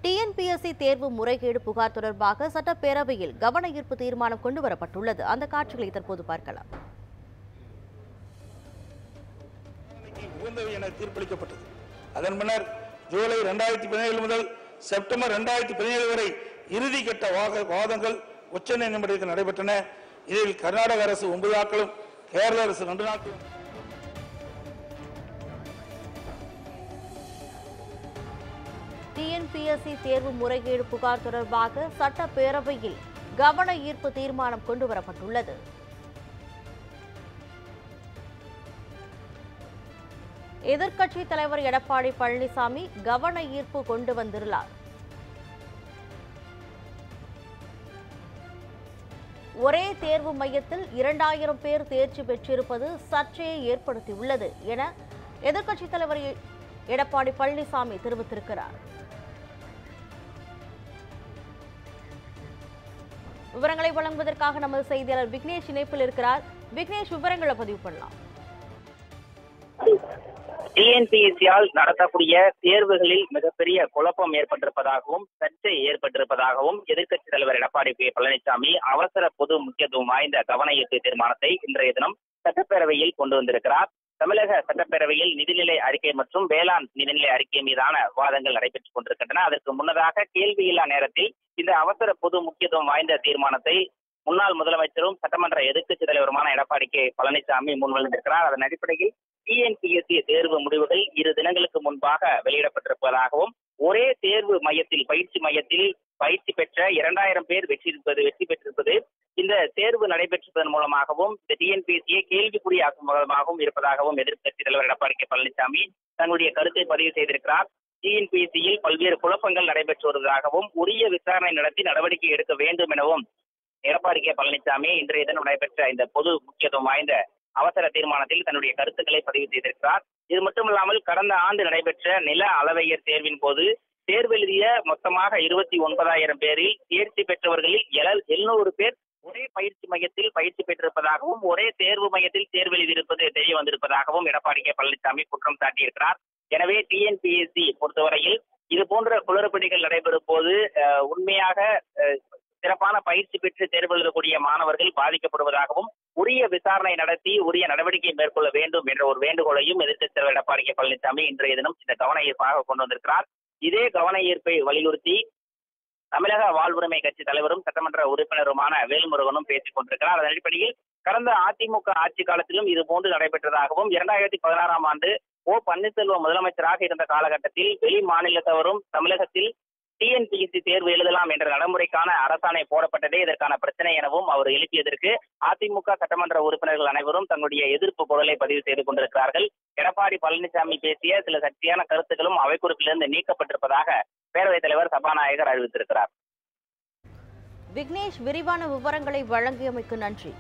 TNPSC தேர்வு முறைகேடு புகார் தொடர்பாக சட்டப்பேரவையில் கவன ஈர்ப்பு தீர்மானம் கொண்டுவரப்பட்டுள்ளது. அந்த காட்சிகளை தற்போது பார்க்கலாம். உகந்தவை என தீர்ப்பளிக்கப்பட்டது. அதன் பின்னர் ஜூலை 2017 முதல் செப்டம்பர் 2017 வரை இறுதிக்கட்ட வாதங்கள் உச்சநீதிமன்றத்தில் நடைபெற்றன. இதில் கர்நாடக அரசு 9 நாட்களும், கேரள அரசு 2 நாட்களும். டிஎன்பிஎஸ்சி தேர்வு முறைகேடு புகார் தொடர்பாக சட்டப்பேரவையில் கவன ஈர்ப்பு தீர்மானம் கொண்டுவரப்பட்டுள்ளது. எதிர்க்கட்சித் தலைவர் எடப்பாடி பழனிசாமி கவன ஈர்ப்பு கொண்டு வந்துள்ளார். ஒரே தேர்வு மையத்தில் 2000 பேர் தேர்ச்சி பெற்றிருப்பது சர்ச்சையை ஏற்படுத்தியுள்ளது என எதிர்க்கட்சித் தலைவர் எடப்பாடி பழனிசாமி தெரிவித்திருக்கிறார். விவரங்களை வழங்குவதற்காக நமது செய்தியாளர் விக்னேஷ் இணைப்பில் இருக்கிறார். விக்னேஷ், விவரங்களை பதிவு பண்ணலாம். டிஎன்பிஎஸ்சியால் நடத்தக்கூடிய தேர்வுகளில் மிகப்பெரிய குழப்பம் ஏற்பட்டிருப்பதாகவும் சர்ச்சை ஏற்பட்டிருப்பதாகவும் எதிர்க்கட்சித் தலைவர் எடப்பாடி பழனிசாமி அவசர பொது முக்கியத்துவம் வாய்ந்த கவன ஈர்ப்பு தீர்மானத்தை இன்றைய தினம் சட்டப்பேரவையில் கொண்டு வந்திருக்கிறார். தமிழக சட்டப்பேரவையில் நிதிநிலை அறிக்கை மற்றும் வேளாண் நிதிநிலை அறிக்கை மீதான விவாதங்கள் நடைபெற்றுக் கொண்டிருக்கின்றன. அதற்கு முன்னதாக கேள்வியில்லா நேரத்தில் இந்த அவசர பொது முக்கியத்துவம் வாய்ந்த தீர்மானத்தை முன்னாள் முதலமைச்சரும் சட்டமன்ற எதிர்க்கட்சித் தலைவருமான எடப்பாடி பழனிசாமி முன்வந்திருக்கிறார். அதன் அடிப்படையில் டிஎன்பிஎஸ்சி தேர்வு முடிவுகள் 2 தினங்களுக்கு முன்பாக வெளியிடப்பட்டிருப்பதாகவும் ஒரே தேர்வு மையத்தில் பயிற்சி பெற்ற 2000 பேர் வெற்றி பெற்றிருப்பது இந்த தேர்வு நடைபெற்றதன் மூலமாகவும் இந்த டிஎன்பிஎஸ்சியை கேள்விக்குறியாக்கும் விதமாகவும் இருப்பதாகவும் எதிர்க்கட்சித் தலைவர் எடப்பாடி பழனிசாமி தன்னுடைய கருத்தை பதிவு செய்திருக்கிறார். டிஎன்பிஎஸ்சியில் பல்வேறு குழப்பங்கள் நடைபெற்று வருவதாகவும் உரிய விசாரணை நடத்தி நடவடிக்கை எடுக்க வேண்டும் எனவும் எடப்பாடி பழனிசாமி இன்றைய தினம் நடைபெற்ற இந்த பொது முக்கியத்துவம் வாய்ந்த அவசர தீர்மானத்தில் தன்னுடைய கருத்துக்களை பதிவு செய்திருக்கிறார். இது மட்டுமல்லாமல் கடந்த ஆண்டு நடைபெற்ற நில அளவையர் தேர்வின் போது தேர்வு எழுதிய மொத்தமாக 29,000 பேரில் தேர்ச்சி பெற்றவர்களில் 700 பேர் ஒரே பயிற்சி மையத்தில் பயிற்சி பெற்றிருப்பதாகவும் ஒரே தேர்வு மையத்தில் தேர்வு எழுதியிருப்பது தெரிய வந்திருப்பதாகவும் எடப்பாடி பழனிசாமி குற்றம் சாட்டியிருக்கிறார். எனவே டிஎன்பிஎஸ்சி பொறுத்தவரையில் இது போன்ற குளறுபடிகள் நடைபெறும் போது உண்மையாக சிறப்பான பயிற்சி பெற்று தேர்வு எழுதக்கூடிய மாணவர்கள் பாதிக்கப்படுவதாகவும் உரிய விசாரணை நடத்தி உரிய நடவடிக்கை மேற்கொள்ள வேண்டும் என்ற ஒரு வேண்டுகோளையும் எதிர்க்கட்சித் தலைவர் எடப்பாடி பழனிசாமி இன்றைய தினம் இந்த கவன ஈர்ப்பாக கொண்டு வந்திருக்கிறார். இதே கவன ஈர்ப்பை வலியுறுத்தி தமிழக வாழ்வுரிமை கட்சி தலைவரும் சட்டமன்ற உறுப்பினருமான வேல்முருகனும் பேசிக் கொண்டிருக்கிறார். அதன் அடிப்படையில் கடந்த அதிமுக ஆட்சி காலத்திலும் இது போன்று நடைபெற்றதாகவும் 2016ஆம் ஆண்டு பன்னீர்செல்வம் முதலமைச்சராக இருந்த காலகட்டத்தில் வெளி மாநிலத்தவரும் தமிழகத்தில் டிஎன்பிஎஸ்சி தேர்வு எழுதலாம் என்ற நடைமுறைக்கான அரசாணை போடப்பட்டதே இதற்கான பிரச்சனை எனவும் அவர் எழுப்பியதற்கு அதிமுக சட்டமன்ற உறுப்பினர்கள் அனைவரும் தங்களுடைய எதிர்ப்பு குரலை பதிவு செய்து கொண்டிருக்கிறார்கள். எடப்பாடி பழனிசாமி பேசிய சில சக்தியான கருத்துக்களும் அவைக்குறிப்பிலிருந்து நீக்கப்பட்டிருப்பதாக பேரவைத் தலைவர் சபாநாயகர் அறிவித்திருக்கிறார். விக்னேஷ், விரிவான விவரங்களை வழங்கியமைக்கு நன்றி.